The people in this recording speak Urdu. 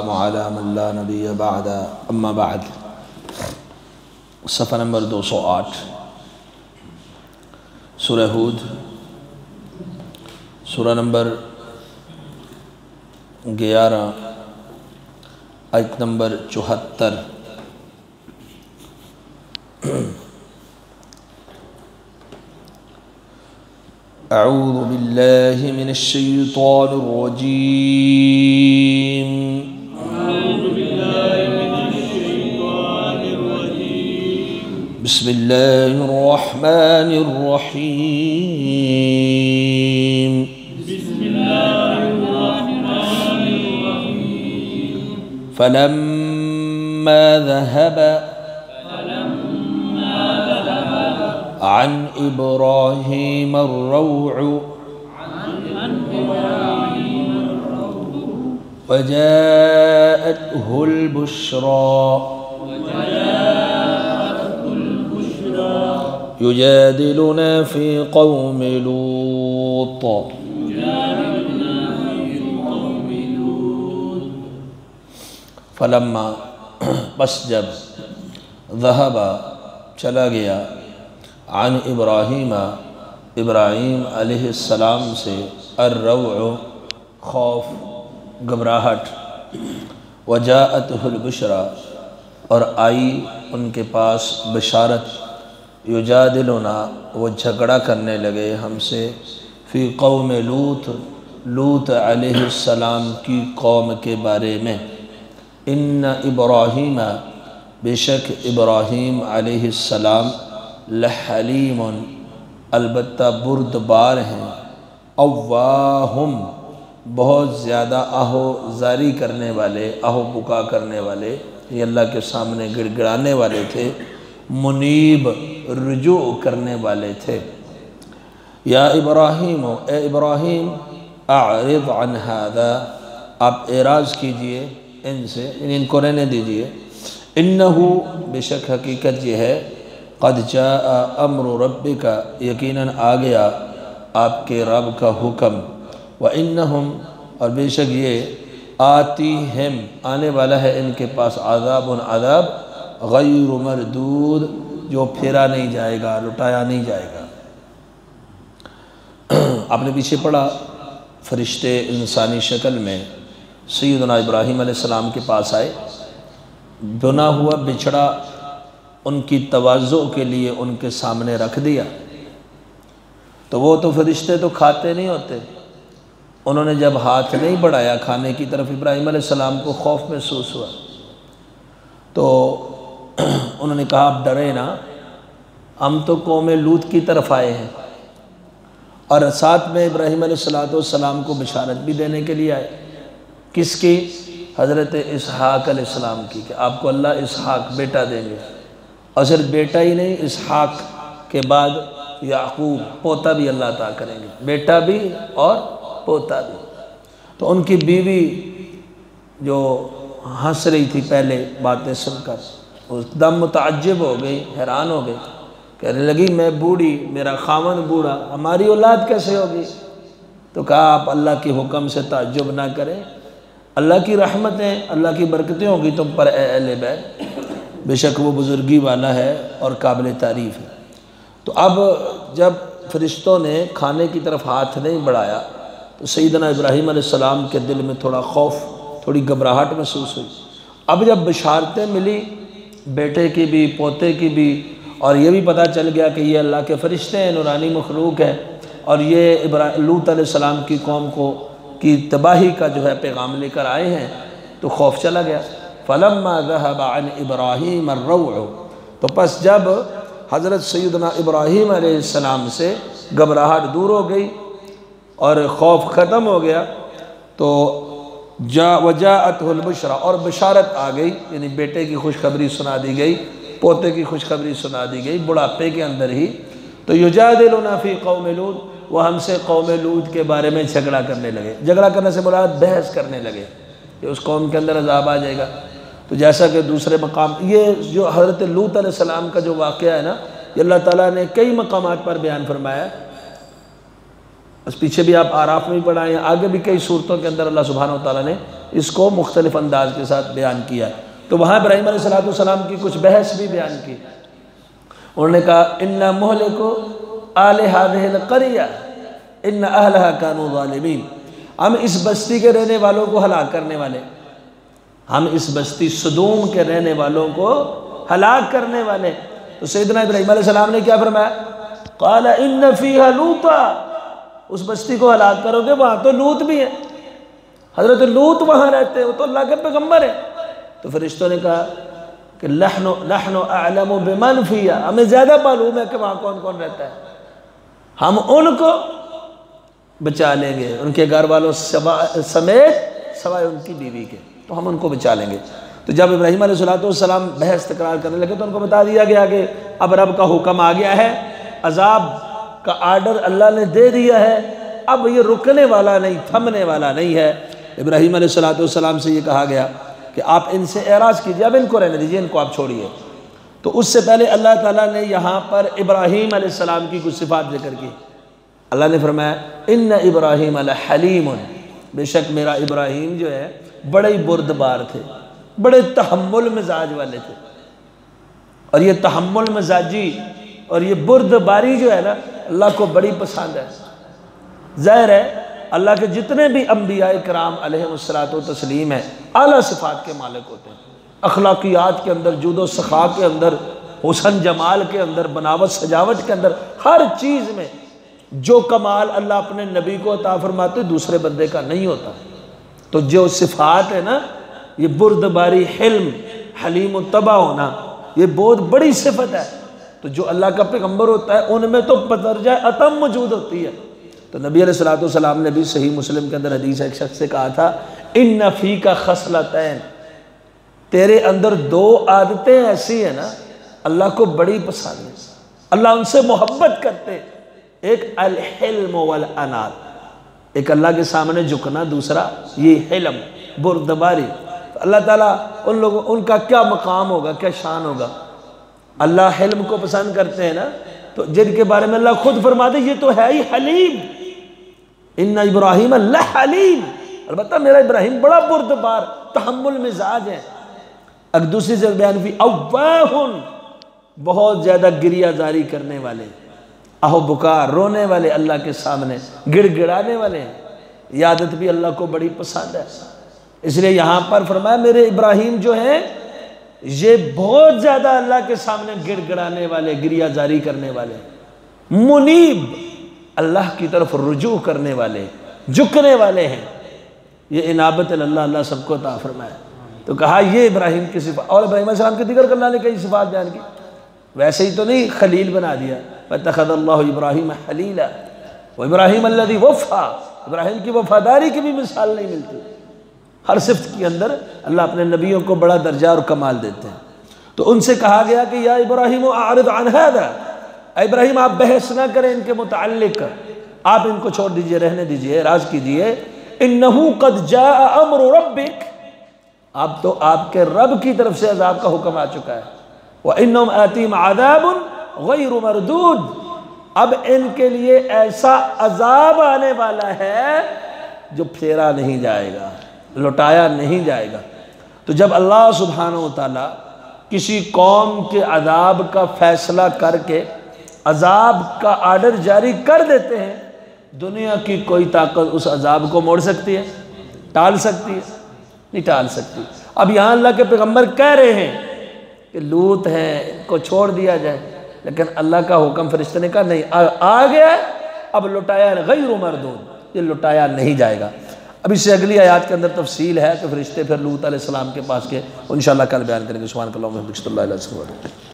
وعلى من لا نبی بعد اما بعد صفحہ نمبر 208 سورہ ہود سورہ نمبر 11 آیت نمبر 74 اعوذ باللہ من الشیطان الرجیم بسم اللہ الرحمن الرحیم فلما ذهب عن إبراهيم الروع وجاءته البشرى يجادلنا في قوم لوط فلما بس جب ذهب چلا گیا عن ابراہیم ابراہیم علیہ السلام سے الروع خوف گھبراہٹ وجاءته البشرى اور آئی ان کے پاس بشارت یجادلنا وہ جھگڑا کرنے لگے ہم سے فی قوم لوط لوط علیہ السلام کی قوم کے بارے میں ان ابراہیم بے شک ابراہیم علیہ السلام لحلیم البتہ بردبار ہیں اواہم بہت زیادہ آہو زاری کرنے والے آہو بکا کرنے والے یہ اللہ کے سامنے گڑ گڑانے والے تھے منیب رجوع کرنے والے تھے یا ابراہیم اے ابراہیم اعرض عن هذا آپ اعراض کیجئے ان سے ان کو رہنے دیجئے انہو بے شک حقیقت یہ ہے قد جاء امر ربک یقیناً آ گیا آپ کے رب کا حکم وانہم اور بے شک یہ آتیہم آنے والا ہے ان کے پاس عذاب عذاب غیر مردود جو پھیرا نہیں جائے گا لٹایا نہیں جائے گا آپ نے پیچھے پڑھا فرشتے انسانی شکل میں سیدنا ابراہیم علیہ السلام کے پاس آئے بنا ہوا بچھڑا ان کی تواضع کے لیے ان کے سامنے رکھ دیا تو وہ تو فرشتے تو کھاتے نہیں ہوتے انہوں نے جب ہاتھ نہیں بڑھایا کھانے کی طرف ابراہیم علیہ السلام کو خوف محسوس ہوا تو انہوں نے کہا آپ ڈرے نا ہم تو قوم لوط کی طرف آئے ہیں اور ساتھ میں ابراہیم علیہ السلام کو بشارت بھی دینے کے لیے آئے کس کی حضرت اسحاق علیہ السلام کی کہ آپ کو اللہ اسحاق بیٹا دیں گے اور صرف بیٹا ہی نہیں اسحاق کے بعد یعقوب پوتا بھی اللہ عطا کریں گے بیٹا بھی اور پوتا بھی تو ان کی بیوی جو ہنس رہی تھی پہلے باتیں سن کر اس دم متعجب ہو گئی حیران ہو گئی کہنے لگی میں بوڑھی میرا خاوند بوڑھا ہماری اولاد کیسے ہوگی تو کہا آپ اللہ کے حکم سے تعجب نہ کریں اللہ کی رحمتیں اللہ کی برکتیں ہوگی تم پر اے اہل بیت بے شک وہ بزرگی والا ہے اور قابل تعریف ہے تو اب جب فرشتوں نے کھانے کی طرف ہاتھ نہیں بڑھایا تو سیدنا ابراہیم علیہ السلام کے دل میں تھوڑا خوف تھوڑی گھبراہٹ محسوس ہوئی اب جب بشارتیں ملی بیٹے کی بھی پوتے کی بھی اور یہ بھی پتہ چل گیا کہ یہ اللہ کے فرشتے ہیں نورانی مخلوق ہیں اور یہ لوط علیہ السلام کی قوم کی تباہی کا جو ہے پیغام لے کر آئے ہیں تو خوف چلا گیا فلما ذهب عن ابراہیم الروع تو پس جب حضرت سیدنا ابراہیم علیہ السلام سے گھبراہٹ دور ہو گئی اور خوف ختم ہو گیا تو وجاءته البشرى اور بشارت آ گئی یعنی بیٹے کی خوشخبری سنا دی گئی پوتے کی خوشخبری سنا دی گئی بڑھاپے کے اندر ہی تو یجادلنا فی قوم لوط وہ ہم سے قوم لوط کے بارے میں جھگڑا کرنے لگے جھگڑا کرنے سے مراد بحث کرنے لگے کہ اس قوم کے اندر عذاب آ جائے گا تو جیسا کہ دوسرے مقام یہ جو حضرت لوط علیہ السلام کا جو واقعہ ہے نا یہ اللہ تعالیٰ نے کئی مقامات پر بیان فرمایا ہے اس پیچھے بھی آپ آراف میں پڑھائیں آگے بھی کئی صورتوں کے اندر اللہ سبحانہ وتعالیٰ نے اس کو مختلف انداز کے ساتھ بیان کیا ہے۔ تو وہاں ابراہیم علیہ السلام کی کچھ بحث بھی بیان کی۔ انہوں نے کہا اِنَّا مُهْلِكُ آلِ هَٰذِهِ الْقَرْيَةِ اِنَّ أَهْلَهَا كَانُوا ظَالِمِينَ، ہم اس بستی کے رہنے والوں کو ہلاک کرنے والے، ہم اس بستی صدوم کے رہنے والوں کو ہلاک کرنے والے۔ تو سیدنا ابراہیم علیہ السلام نے کیا فرمایا؟ قال ان فیہا لوطا، اس بستی کو ہلاک کرو گے، وہاں تو لوط بھی ہے، حضرت لوط وہاں رہتے ہیں، وہ تو اللہ کے پیغمبر ہیں۔ تو فرشتوں نے کہا کہ نحن اعلم بمن فیہا، ہمیں زیادہ معلوم ہے کہ وہاں کون کون رہتا ہے، ہم ان کو بچا لیں گے، ان کے گھر والوں سمیت سوائے ان کی بیوی کے، تو ہم ان کو بچا لیں گے۔ تو جب ابراہیم علیہ السلام بحث تکرار کرنے لگے تو ان کو بتا دیا گیا کہ اب رب کا حکم آ گیا ہے، عذاب کا آرڈر اللہ نے دے دیا ہے، اب یہ رکنے والا نہیں، تھمنے والا نہیں ہے۔ ابراہیم علیہ السلام سے یہ کہا گیا کہ آپ ان سے اعراض کیجئے، اب ان کو رہنے دیجئے، ان کو آپ چھوڑیے۔ تو اس سے پہلے اللہ تعالیٰ نے یہاں پر ابراہیم علیہ السلام کی کچھ صفات ذکر کی۔ اللہ نے فرمایا ان ابراہیم لحلیم، بے شک میرا ابراہیم جو ہے بڑے بردبار تھے، بڑے تحمل مزاج والے تھے۔ اور یہ تحمل مزاجی اور یہ بردباری جو ہے نا اللہ کو بڑی پسند ہے۔ ظاہر ہے اللہ کے جتنے بھی انبیاء کرام علیہ السلام ہیں اعلیٰ صفات کے مالک ہوتے ہیں، اخلاقیات کے اندر، جود و سخا کے اندر، حسن جمال کے اندر، بناوٹ سجاوٹ کے اندر، ہر چیز میں جو کمال اللہ اپنے نبی کو عطا فرماتے دوسرے بندے کا نہیں ہوتا۔ تو جو صفات ہے نا، یہ بردباری، حلم، حلیم و طبع ہونا، یہ بہت بڑی صفت ہے۔ تو جو اللہ کا پیغمبر ہوتا ہے ان میں تو بدرجہ اتم موجود ہوتی ہے۔ تو نبی علیہ السلام نے بھی صحیح مسلم کے اندر حدیث ایک شخص سے کہا تھا ان فیک خصلتین، تیرے اندر دو عادتیں ایسی ہیں نا اللہ کو بڑی پسند ہے، اللہ ان سے محبت کرتے، ایک الحلم والانات، ایک اللہ کے سامنے جھکنا، دوسرا یہ حلم، بردباری۔ اللہ تعالیٰ ان کا کیا مقام ہوگا، کیا شان ہوگا۔ اللہ حلم کو پسند کرتے ہیں نا، تو جن کے بارے میں اللہ خود فرماتے یہ تو ہے ہی حلیم، ان ابراہیم لحلیم، البتہ میرا ابراہیم بڑا بردبار، تحمل مزاج ہے۔ ایک دوسری سے بیان بھی اواہن، بہت زیادہ گریہ زاری کرنے والے، اہو بکا، رونے والے، اللہ کے سامنے گڑ گڑانے والے ہیں۔ یہ عادت بھی اللہ کو بڑی پسند ہے، اس لیے یہاں پر فرمایا میرے ابراہیم جو ہیں یہ بہت زیادہ اللہ کے سامنے گڑ گڑانے والے، گریہ زاری کرنے والے، منیب، اللہ کی طرف رجوع کرنے والے، جھکنے والے ہیں۔ یہ انابت اللہ، اللہ سب کو عطا فرمائے۔ تو کہا یہ ابراہیم کی صفات، اور ابراہیم علیہ السلام کے دیگر اللہ نے کئی صفات بیان کی، ویسے ہی تو نہیں خلیل بنا دیا، فَاتَّخَذَ اللَّهُ إِبْرَاهِيمَ خَلِيلًا وَإِبْرَاهِيمَ الَّذِي وَفَّى، ابراہیم کی وفاداری کی بھی مثال نہیں ملتی۔ ہر صفت کے اندر اللہ اپنے نبیوں کو بڑا درجہ اور کمال دیتے ہیں۔ تو ان سے کہا گیا کہ یا ابراہیم اعرض عن هذا، اے ابراہیم آپ بحث نہ کریں ان کے متعلق، آپ ان کو چھوڑ دیجئے، رہنے دیجئے، اعراض کیجئے۔ انه قد جاء امر ربک، اب تو آپ کے رب کی طرف سے عذاب کا حکم آ چکا ہے۔ وانہم آتیہم عذاب غیر مردود، اب ان کے لیے ایسا عذاب آنے والا ہے جو پھیرا نہیں جائے گا، لوٹایا نہیں جائے گا۔ تو جب اللہ سبحانہ وتعالی کسی قوم کے عذاب کا فیصلہ کر کے عذاب کا آرڈر جاری کر دیتے ہیں، دنیا کی کوئی طاقت اس عذاب کو موڑ سکتی ہے، ٹال سکتی ہے؟ نہیں ٹال سکتی۔ اب یہاں اللہ کے پیغمبر کہہ رہے ہیں کہ لوط ہیں، ان کو چھوڑ دیا جائے، لیکن اللہ کا حکم فرشتے نے کہا نہیں، آ گیا، اب لٹایا غیر مردود، یہ لٹایا نہیں جائے گا۔ اب اس سے اگلی آیات کے اندر تفصیل ہے کہ فرشتے پھر لوط علیہ السلام کے پاس کے، انشاءاللہ کل بیان کریں گے۔ سبحانک اللہم و بحمدک، اشہد ان لا الہ الا انت، استغفرک۔